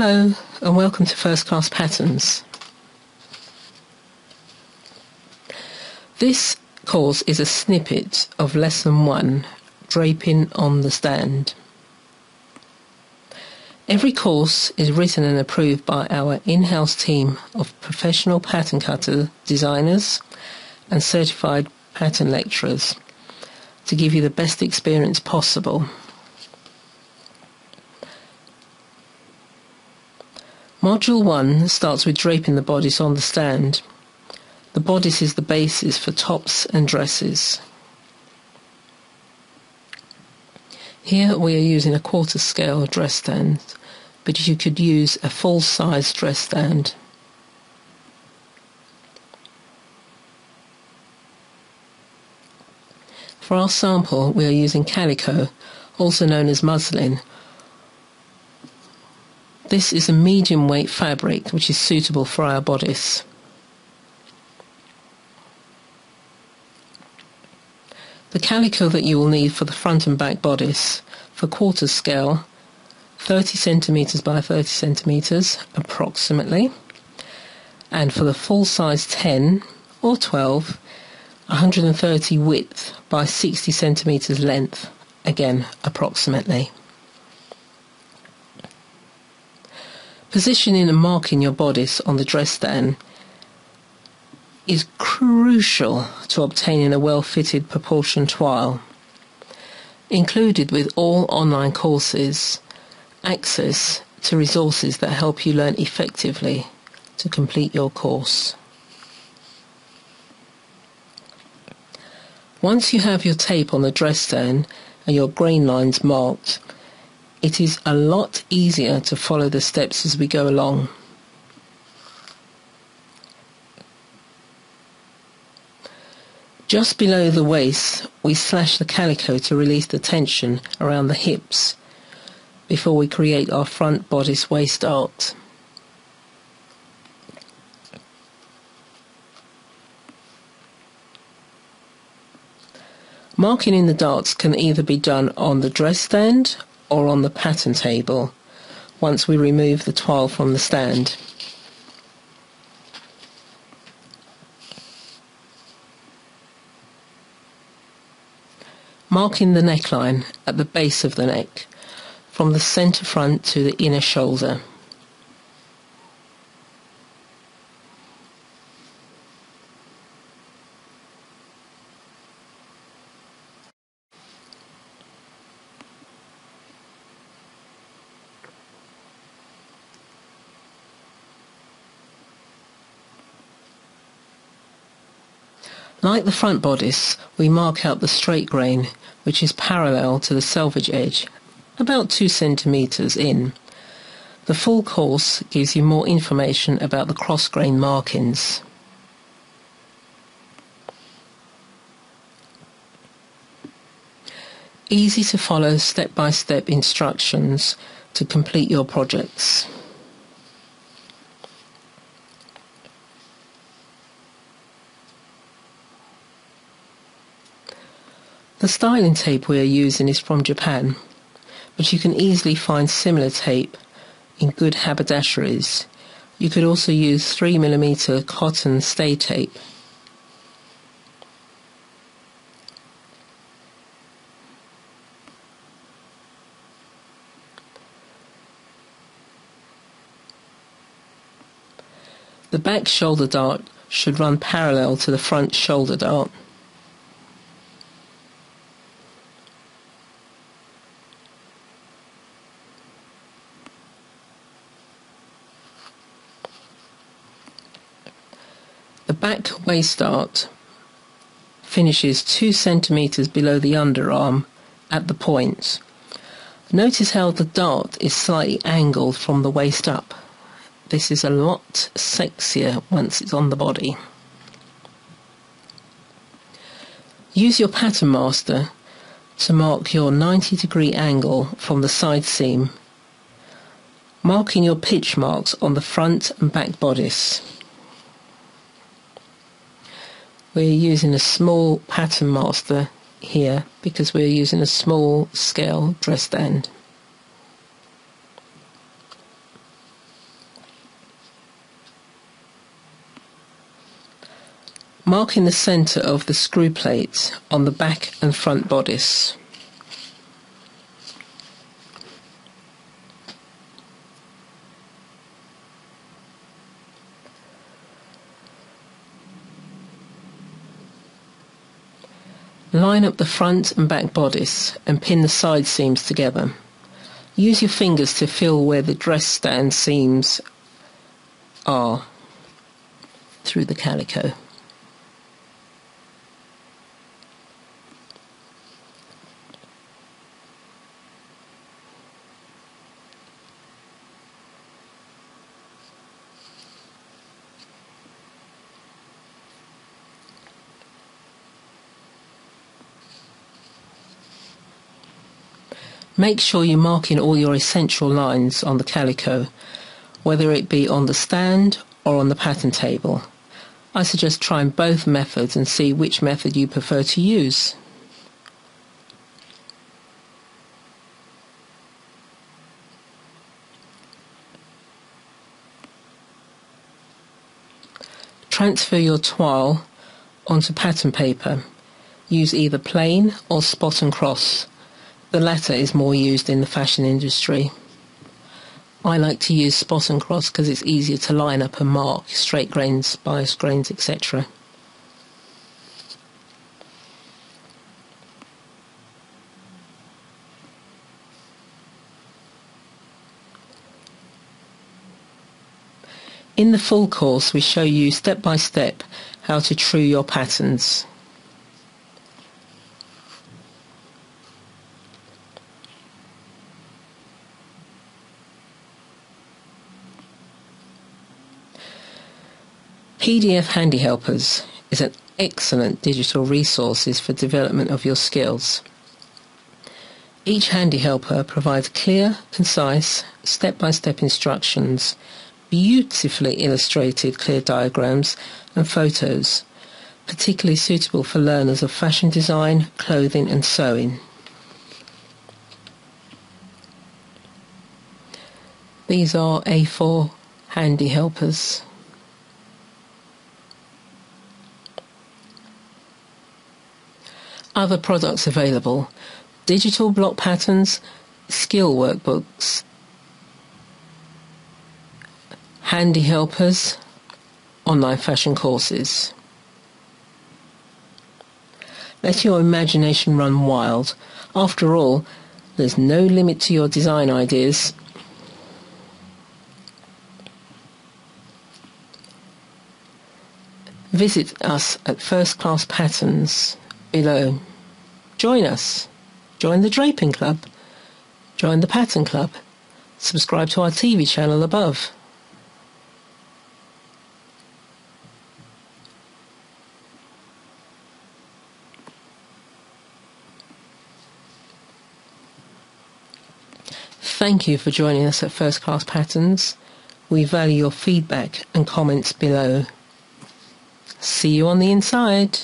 Hello and welcome to First Class Patterns. This course is a snippet of Lesson 1, Draping on the Stand. Every course is written and approved by our in-house team of professional pattern cutter designers and certified pattern lecturers to give you the best experience possible. Module 1 starts with draping the bodice on the stand. The bodice is the basis for tops and dresses. Here we are using a quarter scale dress stand, but you could use a full size dress stand. For our sample we are using calico, also known as muslin. This is a medium weight fabric which is suitable for our bodice. The calico that you will need for the front and back bodice, for quarter scale, 30 centimetres by 30 centimetres approximately, and for the full size 10 or 12, 130 width by 60 centimetres length, again approximately. Positioning and marking your bodice on the dress stand is crucial to obtaining a well-fitted proportion toile. Included with all online courses, access to resources that help you learn effectively to complete your course. Once you have your tape on the dress stand and your grain lines marked, it is a lot easier to follow the steps as we go along. Just below the waist, we slash the calico to release the tension around the hips before we create our front bodice waist dart. Marking in the darts can either be done on the dress stand or on the pattern table once we remove the toile from the stand. Marking the neckline at the base of the neck from the centre front to the inner shoulder. Like the front bodice, we mark out the straight grain, which is parallel to the selvage edge, about 2 centimetres in. The full course gives you more information about the cross grain markings. Easy to follow step-by-step instructions to complete your projects. The styling tape we are using is from Japan, but you can easily find similar tape in good haberdasheries. You could also use 3mm cotton stay tape. The back shoulder dart should run parallel to the front shoulder dart. The back waist dart finishes 2 centimetres below the underarm at the point. Notice how the dart is slightly angled from the waist up. This is a lot sexier once it's on the body. Use your pattern master to mark your 90-degree angle from the side seam, marking your pitch marks on the front and back bodice. We're using a small pattern master here because we're using a small scale dress stand. Mark in the centre of the screw plate on the back and front bodice. Line up the front and back bodice and pin the side seams together. Use your fingers to feel where the dress stand seams are through the calico. Make sure you mark in all your essential lines on the calico, whether it be on the stand or on the pattern table. I suggest trying both methods and see which method you prefer to use. Transfer your toile onto pattern paper. Use either plain or spot and cross. The latter is more used in the fashion industry. I like to use spot and cross because it's easier to line up and mark straight grains, bias grains, etc. In the full course we show you step by step how to true your patterns. PDF Handy Helpers is an excellent digital resource for development of your skills. Each handy helper provides clear, concise, step-by-step instructions, beautifully illustrated clear diagrams and photos, particularly suitable for learners of fashion design, clothing and sewing. These are A4 handy helpers. Other products available: digital block patterns, skill workbooks, handy helpers, online fashion courses. Let your imagination run wild. After all, there's no limit to your design ideas. Visit us at First Class Patterns below. Join us. Join the Draping Club. Join the Pattern Club. Subscribe to our TV channel above. Thank you for joining us at First Class Patterns. We value your feedback and comments below. See you on the inside.